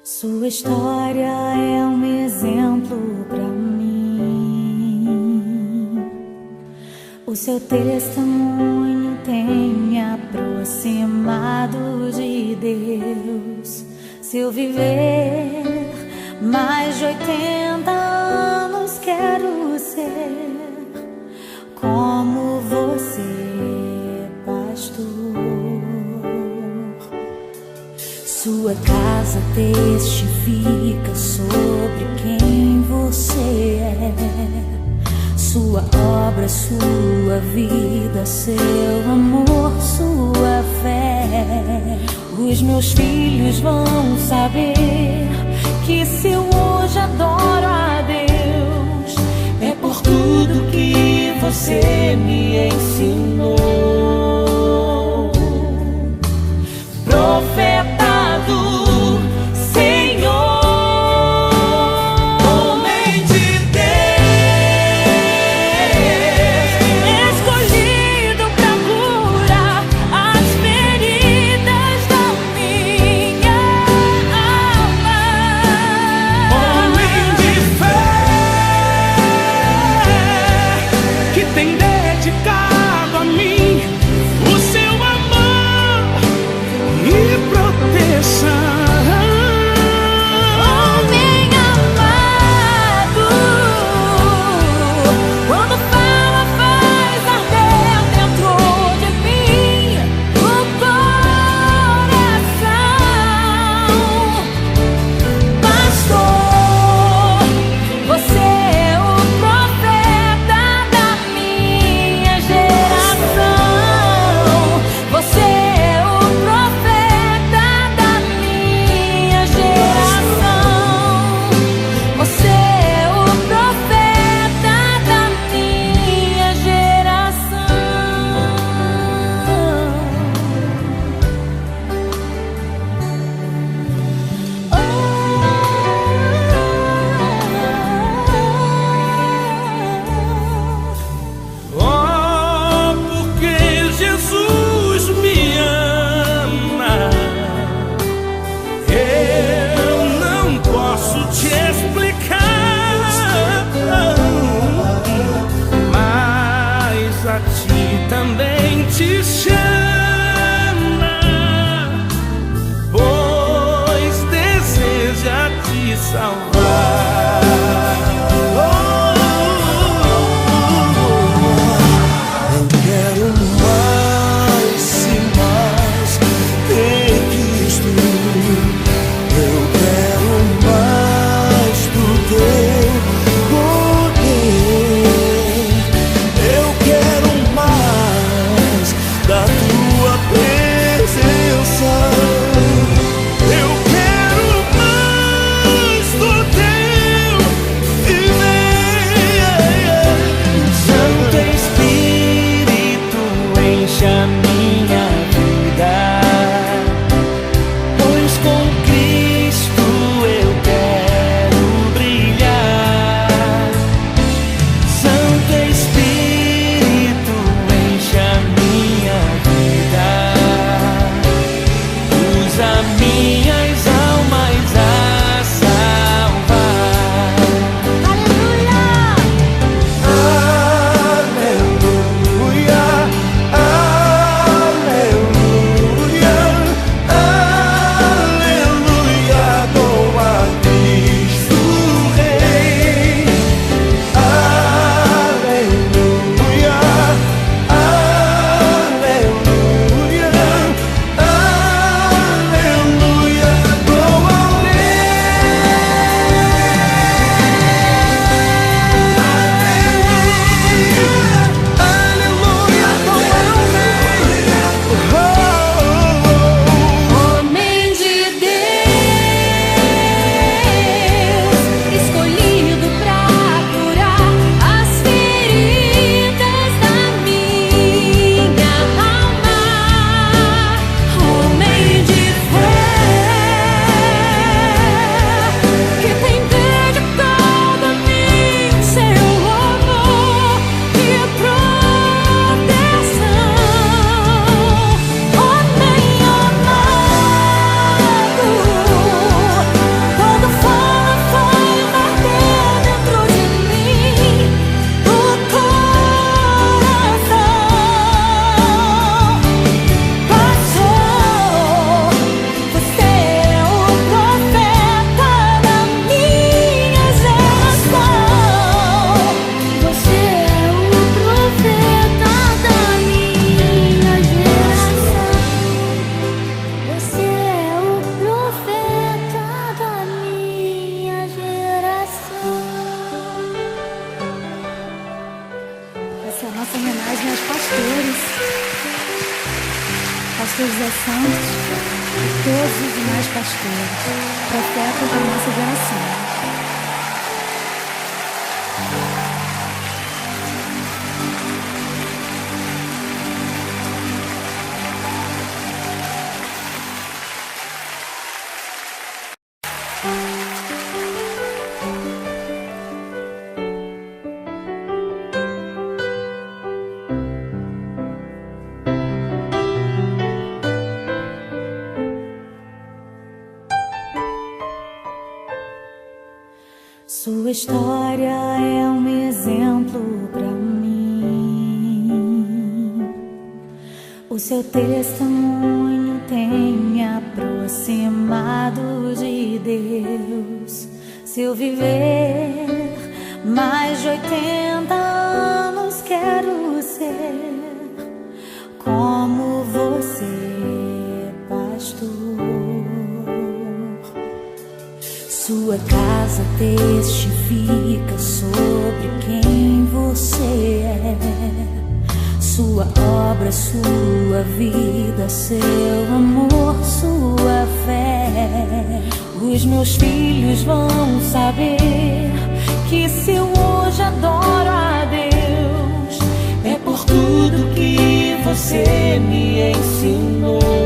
Sua história é um exemplo para mim. O seu testemunho tem me aproximado de Deus. Se eu viver mais de 80 anos, quero ser como você, pastor. Sua casa testifica sobre quem você é. Sua obra, sua vida, seu amor, sua fé. Os meus filhos vão saber que se eu hoje adoro a Deus, é por tudo que você me ensinou. Profeta do Senhor, homem de Deus, escolhido pra curar as feridas da minha alma. Homem de fé, que tem dedicado a mim o seu amor e proteção. Homem amado, quando fala faz arder dentro de mim o coração. Pastor, você é o profeta da minha geração. Você é o profeta da minha geração. Você é o profeta da minha geração. Oh, porque Jesus me ama, eu não posso te explicar, mas a ti também te chama, pois deseja te salvar. Eu quero mais e mais ter Cristo. Eu quero mais do teu poder. Eu quero mais da tua presença. Eu quero mais do todos os demais pastores, profetas da nossa geração. Sua história é um exemplo para mim. O seu testemunho tem me aproximado de Deus. Se eu viver mais de 80 anos, quero ser como você, pastor. Sua casa testifica sobre quem você é. Sua obra, sua vida, seu amor, sua fé. Os meus filhos vão saber que se eu hoje adoro a Deus, é por tudo que você me ensinou.